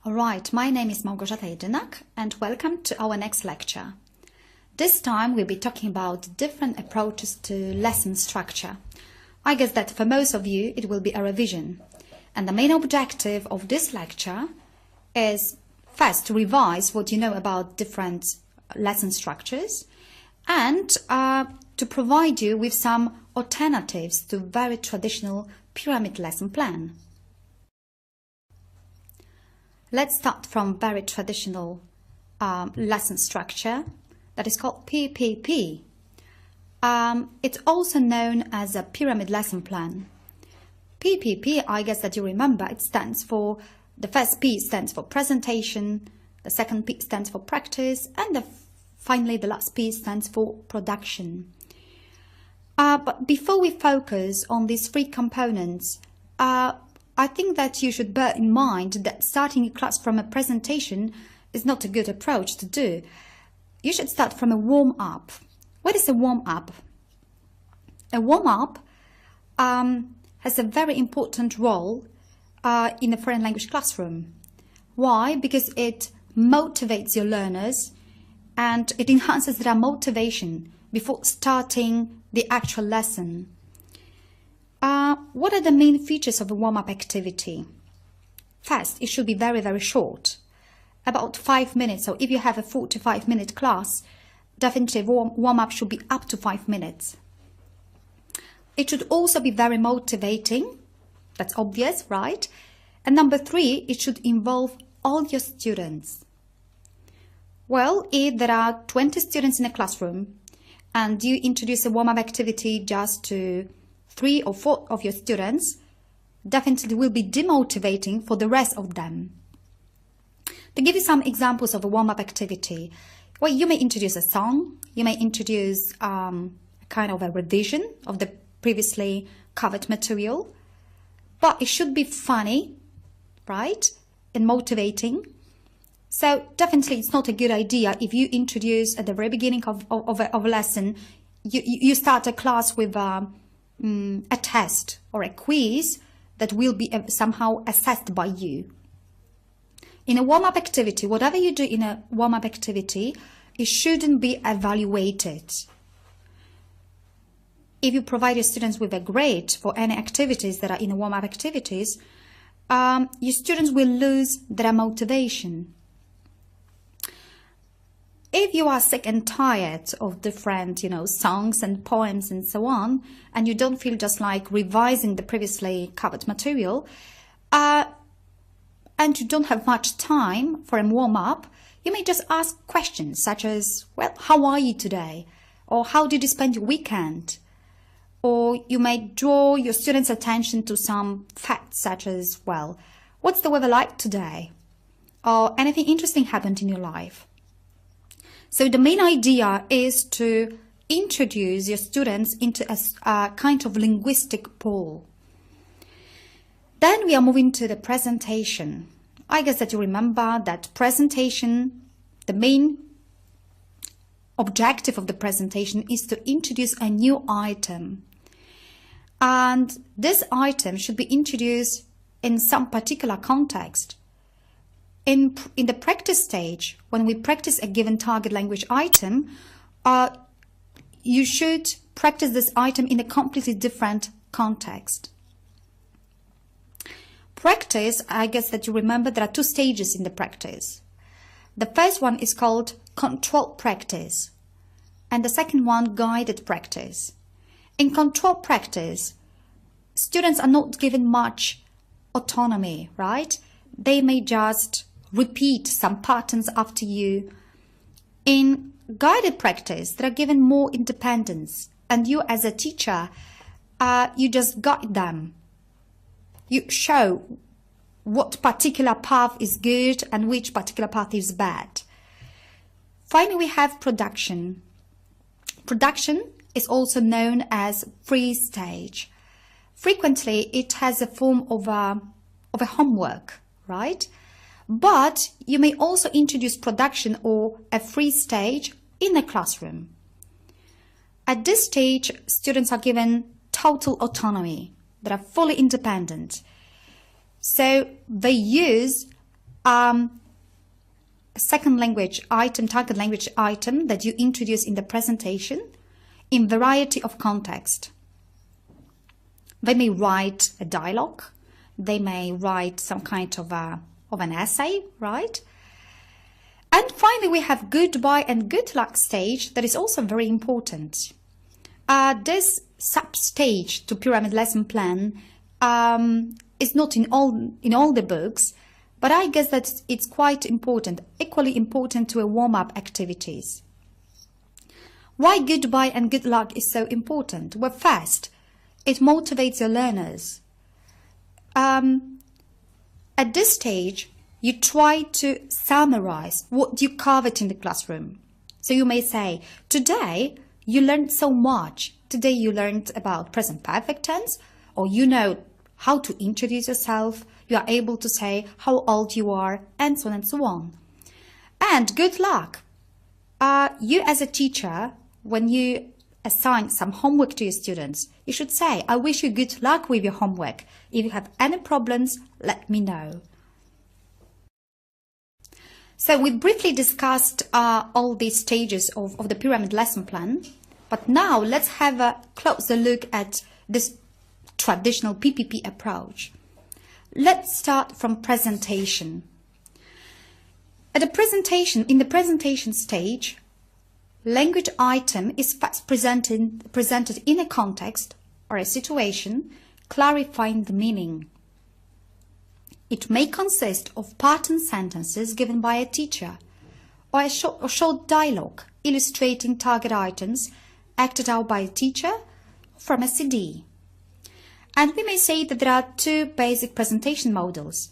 Alright, my name is Małgorzata Jedynak and welcome to our next lecture. This time we'll be talking about different approaches to lesson structure. I guess that for most of you it will be a revision. And the main objective of this lecture is first to revise what you know about different lesson structures and to provide you with some alternatives to very traditional pyramid lesson plan. Let's start from very traditional lesson structure that is called PPP. It's also known as a pyramid lesson plan. PPP, I guess that you remember, it stands for, the first P stands for presentation, the second P stands for practice, and finally the last P stands for production. But before we focus on these three components, I think that you should bear in mind that starting a class from a presentation is not a good approach to do. You should start from a warm-up. What is a warm-up? A warm-up has a very important role in a foreign language classroom. Why? Because it motivates your learners and it enhances their motivation before starting the actual lesson. What are the main features of a warm-up activity? First, it should be very, very short, about 5 minutes. So if you have a 45-minute class, definitely warm-up should be up to 5 minutes. It should also be very motivating. That's obvious, right? And number 3, it should involve all your students. Well, if there are 20 students in a classroom and you introduce a warm-up activity just to 3 or 4 of your students, definitely will be demotivating for the rest of them. To give you some examples of a warm-up activity, well, you may introduce a song, you may introduce kind of a revision of the previously covered material, but it should be funny, right, and motivating. So definitely it's not a good idea if you introduce at the very beginning of a lesson, you start a class with a test or a quiz that will be somehow assessed by you. In a warm-up activity, whatever you do in a warm-up activity, it shouldn't be evaluated. If you provide your students with a grade for any activities that are in a warm-up activities, your students will lose their motivation. If you are sick and tired of different, songs and poems and so on, and you don't feel just like revising the previously covered material, and you don't have much time for a warm-up, you may just ask questions such as, well, how are you today? Or how did you spend your weekend? Or you may draw your students' attention to some facts such as, well, what's the weather like today? Or anything interesting happened in your life? So the main idea is to introduce your students into a kind of linguistic pool. Then we are moving to the presentation. I guess that you remember that presentation, the main objective of the presentation is to introduce a new item. And this item should be introduced in some particular context. In the practice stage, when we practice a given target language item, you should practice this item in a completely different context. Practice, I guess that you remember there are 2 stages in the practice. The first one is called controlled practice, and the second one guided practice. In controlled practice, students are not given much autonomy, right? They may just repeat some patterns after you. In guided practice, they are given more independence, and you as a teacher, you just guide them. You show what particular path is good and which particular path is bad. Finally, we have production. Production is also known as free stage. Frequently, it has a form of a homework, right? But you may also introduce production or a free stage in a classroom. At this stage, students are given total autonomy. They are fully independent. So they use second language item, target language item that you introduce in the presentation in variety of context. They may write a dialogue, they may write some kind of an essay, right? And finally, we have goodbye and good luck stage that is also very important. This sub-stage to pyramid lesson plan is not in all the books, but I guess that it's quite important, equally important to a warm-up activities. Why goodbye and good luck is so important? Well, first, it motivates your learners. At this stage, you try to summarize what you covered in the classroom. So you may say, today you learned so much. Today you learned about present perfect tense, or you know how to introduce yourself. You are able to say how old you are, and so on and so on. And good luck. You as a teacher, when you assign some homework to your students, you should say, I wish you good luck with your homework. If you have any problems, let me know. So we briefly discussed all these stages of the pyramid lesson plan, but now let's have a closer look at this traditional PPP approach. Let's start from presentation. In the presentation stage, language item is first presented in a context or a situation, clarifying the meaning. It may consist of pattern sentences given by a teacher or a short dialogue illustrating target items acted out by a teacher from a CD. And we may say that there are two basic presentation models.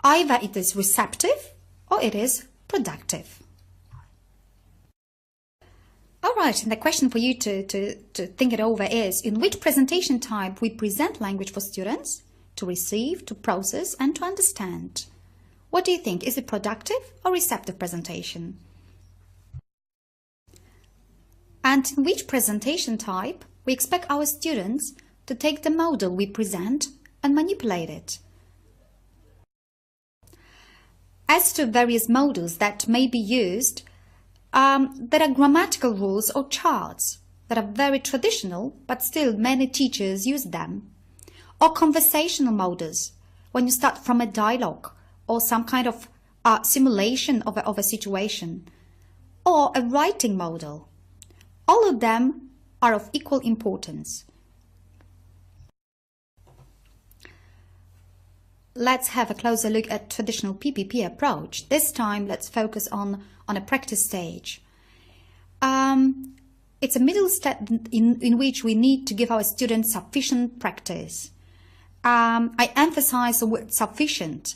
Either it is receptive or it is productive. All right, and the question for you to think it over is, in which presentation type we present language for students? To receive, to process, and to understand. What do you think? Is it productive or receptive presentation? And in which presentation type we expect our students to take the model we present and manipulate it? As to various models that may be used, there are grammatical rules or charts that are very traditional, but still many teachers use them. Or conversational models, when you start from a dialogue or some kind of simulation of a situation, or a writing model. All of them are of equal importance. Let's have a closer look at traditional PPP approach. This time, let's focus on a practice stage. It's a middle step in which we need to give our students sufficient practice. I emphasize the word sufficient,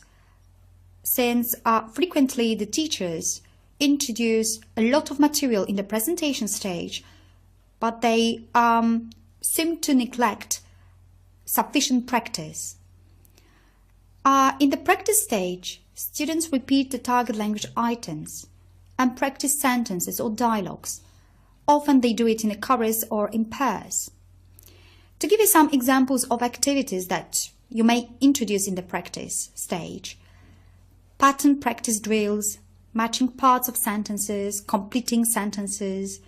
since frequently the teachers introduce a lot of material in the presentation stage, but they seem to neglect sufficient practice. In the practice stage, students repeat the target language items and practice sentences or dialogues. Often they do it in a chorus or in pairs. To give you some examples of activities that you may introduce in the practice stage: pattern practice drills, matching parts of sentences, completing sentences,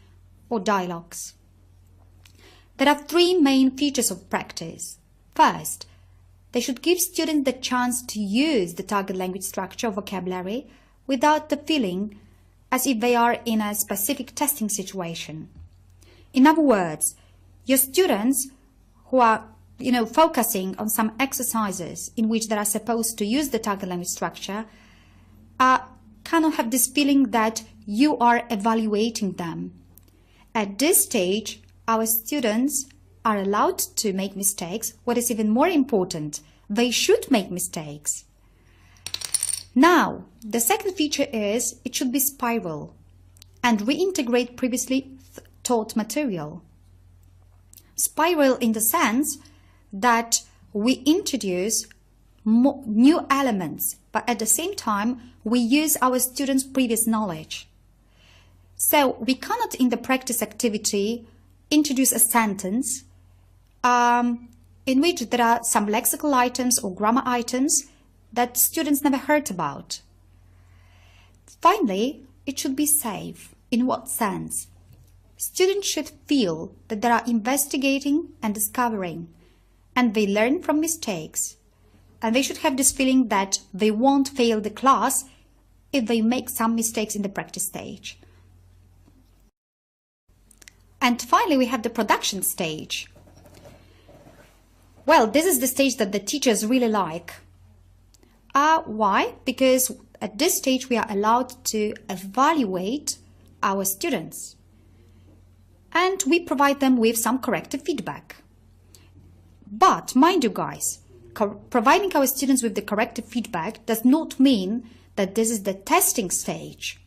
or dialogues. There are three main features of practice. First, they should give students the chance to use the target language structure or vocabulary without the feeling as if they are in a specific testing situation. In other words, your students who are focusing on some exercises in which they are supposed to use the target language structure cannot have this feeling that you are evaluating them. At this stage, our students are allowed to make mistakes. What is even more important, they should make mistakes. Now, the second feature is it should be spiral and reintegrate previously taught material. Spiral in the sense that we introduce new elements, but at the same time, we use our students' previous knowledge. So we cannot, in the practice activity, introduce a sentence in which there are some lexical items or grammar items that students never heard about. Finally, it should be safe. In what sense? Students should feel that they are investigating and discovering, and they learn from mistakes. And they should have this feeling that they won't fail the class if they make some mistakes in the practice stage. And finally, we have the production stage. Well, this is the stage that the teachers really like. Why? Because at this stage we are allowed to evaluate our students. And we provide them with some corrective feedback. But mind you guys, providing our students with the corrective feedback does not mean that this is the testing stage.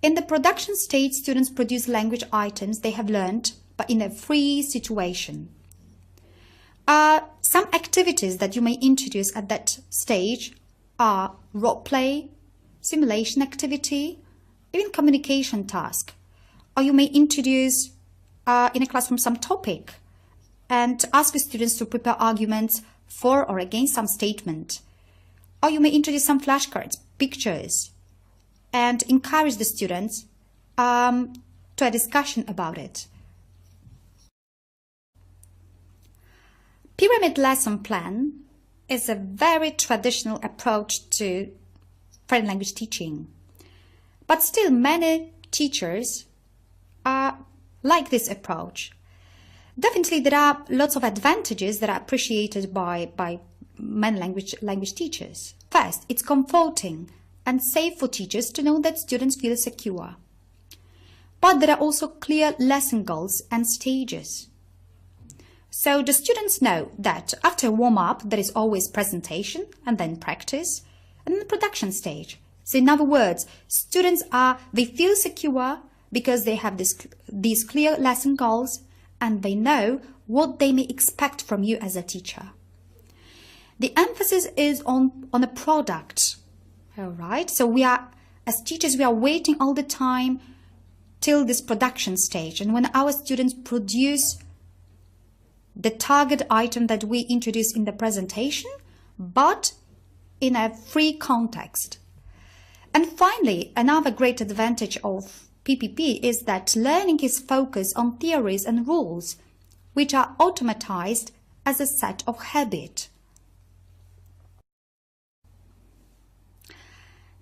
In the production stage, students produce language items they have learned, but in a free situation. Some activities that you may introduce at that stage are role play, simulation activity, even communication task. Or you may introduce in a classroom some topic and ask the students to prepare arguments for or against some statement. Or you may introduce some flashcards, pictures, and encourage the students to a discussion about it. Pyramid lesson plan is a very traditional approach to foreign language teaching. But still many teachers like this approach. Definitely there are lots of advantages that are appreciated by many language teachers. First, it's comforting and safe for teachers to know that students feel secure. But there are also clear lesson goals and stages. So the students know that after warm-up there is always presentation and then practice and then the production stage. So in other words, students they feel secure because they have these clear lesson goals and they know what they may expect from you as a teacher. The emphasis is on a product. All right, so as teachers, we are waiting all the time till this production stage. And when our students produce the target item that we introduce in the presentation, but in a free context. And finally, another great advantage of PPP is that learning is focused on theories and rules, which are automatized as a set of habit.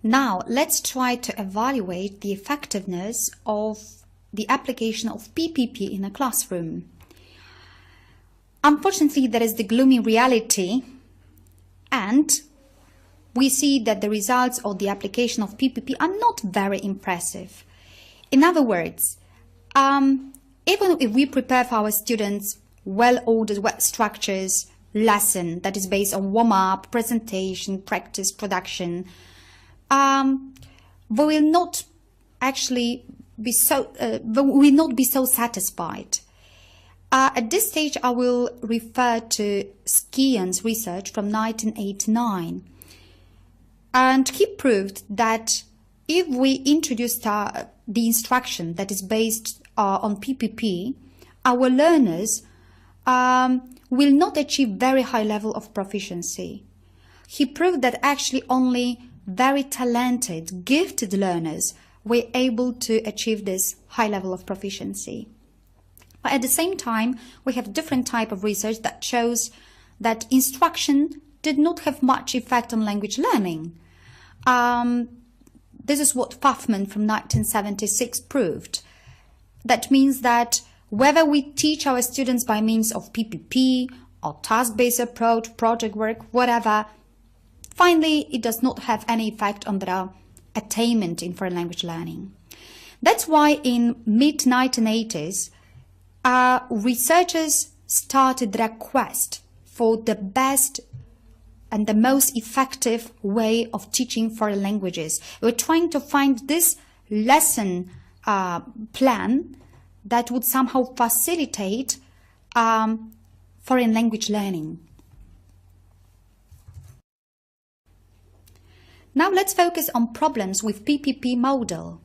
Now, let's try to evaluate the effectiveness of the application of PPP in a classroom. Unfortunately, there is the gloomy reality, and we see that the results of the application of PPP are not very impressive. In other words, even if we prepare for our students well-ordered, well-structured lesson that is based on warm-up, presentation, practice, production, we will not actually be so satisfied. At this stage, I will refer to Skian's research from 1989. And he proved that if we introduce the instruction that is based on PPP, our learners will not achieve very high level of proficiency. He proved that actually only very talented, gifted learners were able to achieve this high level of proficiency. But at the same time, we have different type of research that shows that instruction did not have much effect on language learning. This is what Pfaffman from 1976 proved. That means that whether we teach our students by means of PPP or task-based approach, project work, whatever, finally, it does not have any effect on their attainment in foreign language learning. That's why in mid-1980s, researchers started their quest for the best and the most effective way of teaching foreign languages. We're trying to find this lesson plan that would somehow facilitate foreign language learning. Now let's focus on problems with PPP model.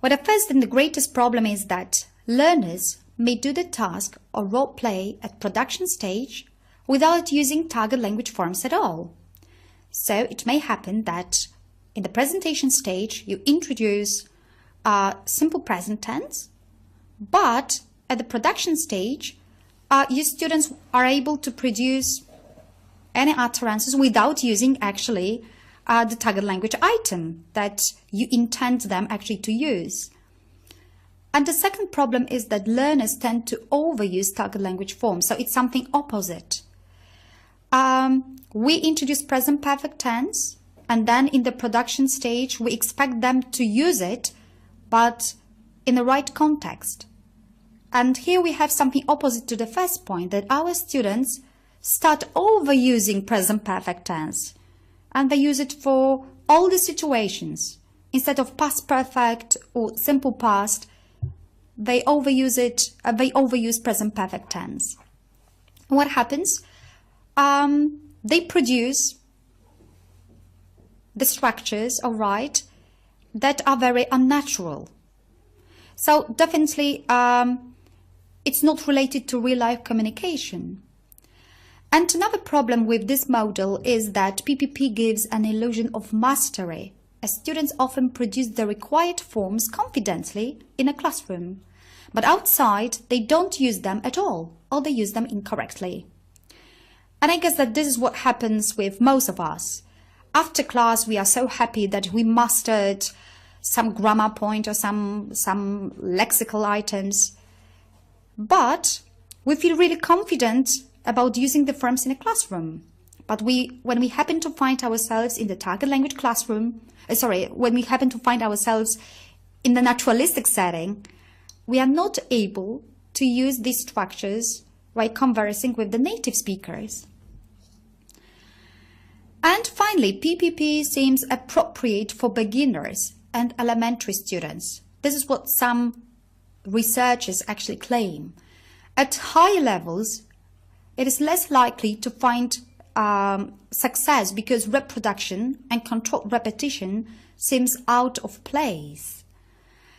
Well, the first and the greatest problem is that learners may do the task or role play at production stage without using target language forms at all. So it may happen that In the presentation stage, you introduce simple present tense, but at the production stage, your students are able to produce any utterances without using actually the target language item that you intend them actually to use. And the second problem is that learners tend to overuse target language forms, so it's something opposite. We introduce present perfect tense, and then in the production stage, we expect them to use it, but in the right context. And here we have something opposite to the first point, that our students start overusing present perfect tense, and they use it for all the situations. Instead of past perfect or simple past, they overuse it. They overuse present perfect tense. What happens? They produce the structures, all right, that are very unnatural. So definitely, it's not related to real-life communication. And another problem with this model is that PPP gives an illusion of mastery, as students often produce the required forms confidently in a classroom, but outside they don't use them at all, or they use them incorrectly. And I guess that this is what happens with most of us. After class, we are so happy that we mastered some grammar point or some lexical items, but we feel really confident about using the forms in a classroom. But when we happen to find ourselves in the target language classroom, when we happen to find ourselves in the naturalistic setting, we are not able to use these structures while conversing with the native speakers. And finally, PPP seems appropriate for beginners and elementary students. This is what some researchers actually claim. At higher levels, it is less likely to find success because reproduction and controlled repetition seems out of place.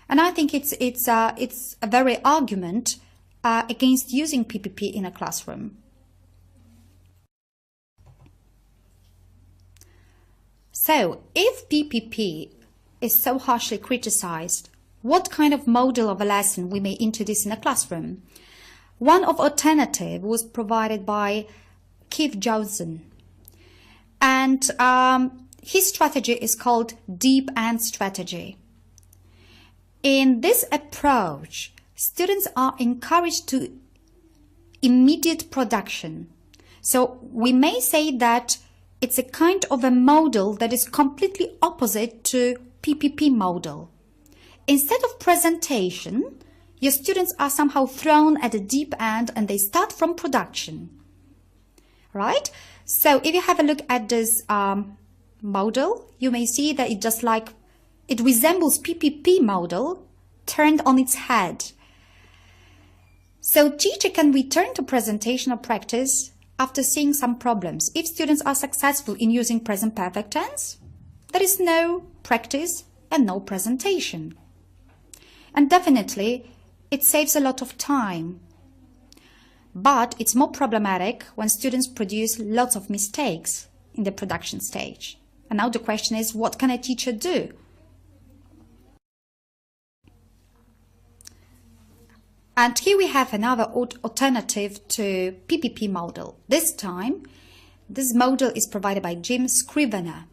And I think it's a very argument against using PPP in a classroom. So, if PPP is so harshly criticized, what kind of model of a lesson we may introduce in a classroom? One of alternative was provided by Keith Johnson, and his strategy is called deep end strategy. In this approach, students are encouraged to immediate production. So we may say that it's a kind of a model that is completely opposite to PPP model. Instead of presentation, your students are somehow thrown at the deep end and they start from production, right? So if you have a look at this model, you may see that it resembles PPP model turned on its head. So teacher can return to presentation or practice after seeing some problems. If students are successful in using present perfect tense, there is no practice and no presentation. And definitely, it saves a lot of time. But it's more problematic when students produce lots of mistakes in the production stage. And now the question is, what can a teacher do? And here we have another alternative to PPP model. This time, this model is provided by Jim Scrivener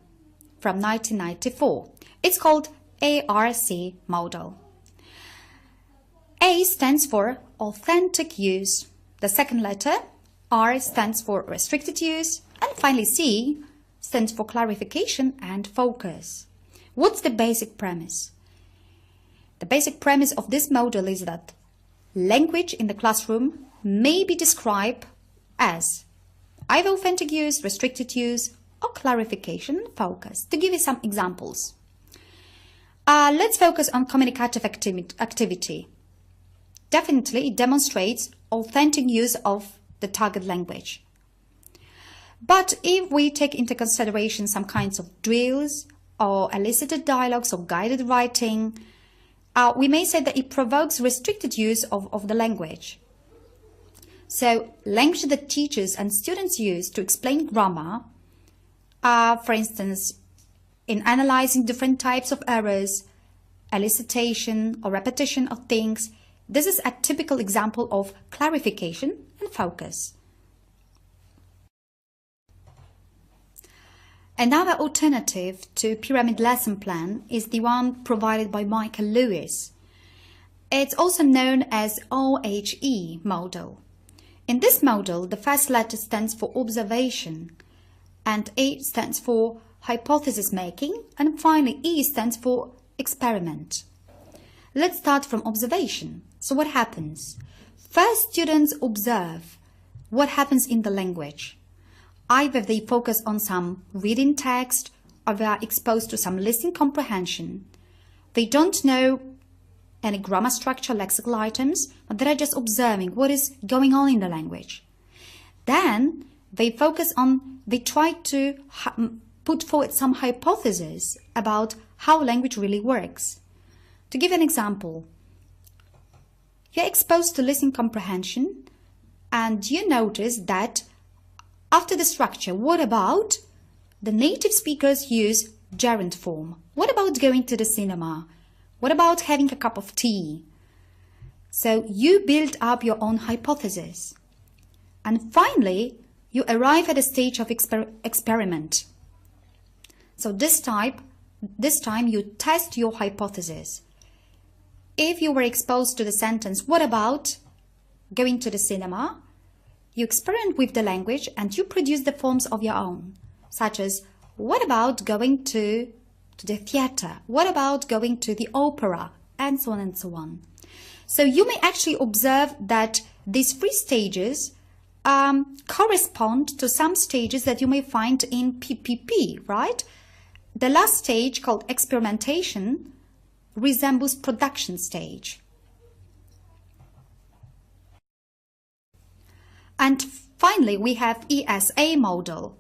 from 1994. It's called ARC model. A stands for authentic use. The second letter, R, stands for restricted use. And finally, C stands for clarification and focus. What's the basic premise? The basic premise of this model is that language in the classroom may be described as either authentic use, restricted use, or clarification and focus. To give you some examples, let's focus on communicative activity. Definitely, it demonstrates authentic use of the target language. But if we take into consideration some kinds of drills or elicited dialogues or guided writing, we may say that it provokes restricted use of the language. So, language that teachers and students use to explain grammar, for instance, in analyzing different types of errors, elicitation or repetition of things. This is a typical example of clarification and focus. Another alternative to pyramid lesson plan is the one provided by Michael Lewis. It's also known as OHE model. In this model, the first letter stands for observation, and A stands for hypothesis making, and finally E stands for experiment. Let's start from observation. So what happens? First, students observe what happens in the language. Either they focus on some reading text or they are exposed to some listening comprehension. They don't know any grammar structure, lexical items, but they are just observing what is going on in the language. Then they try to put forward some hypotheses about how language really works. To give an example, you're exposed to listening comprehension and you notice that after the structure, what about the native speakers use gerund form? What about going to the cinema? What about having a cup of tea? So you build up your own hypothesis. And finally, you arrive at a stage of experiment. So this time you test your hypothesis. If you were exposed to the sentence, what about going to the cinema? You experiment with the language and you produce the forms of your own, such as, what about going to the theater? What about going to the opera? And so on and so on. So you may actually observe that these 3 stages correspond to some stages that you may find in PPP, right? The last stage, called experimentation, resembles production stage. And finally, we have ESA model.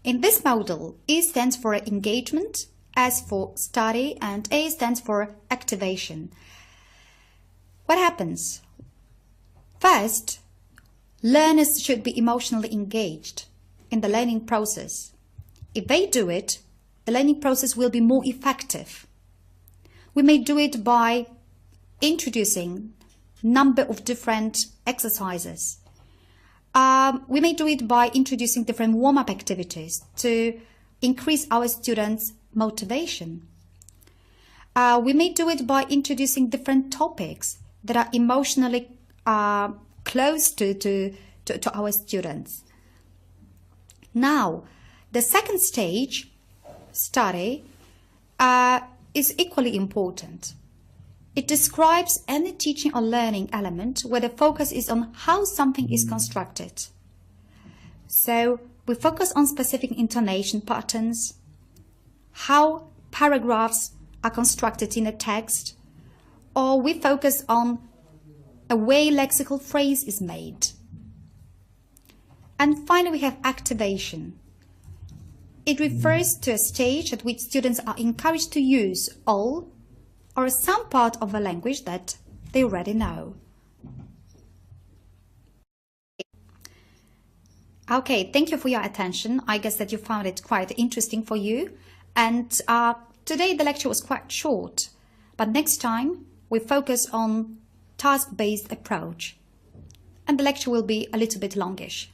In this model, E stands for engagement, S for study, and A stands for activation. What happens? First, learners should be emotionally engaged in the learning process. If they do it, the learning process will be more effective. We may do it by introducing a number of different exercises. We may do it by introducing different warm-up activities to increase our students' motivation. We may do it by introducing different topics that are emotionally close to our students. Now, the second stage, study, is equally important. It describes any teaching or learning element where the focus is on how something is constructed. So we focus on specific intonation patterns, how paragraphs are constructed in a text, or we focus on a way lexical phrase is made. And finally, we have activation. It refers to a stage at which students are encouraged to use all or some part of a language that they already know. Okay, thank you for your attention. I guess that you found it quite interesting for you. And today the lecture was quite short, but next time we focus on task-based approach. And the lecture will be a little bit longish.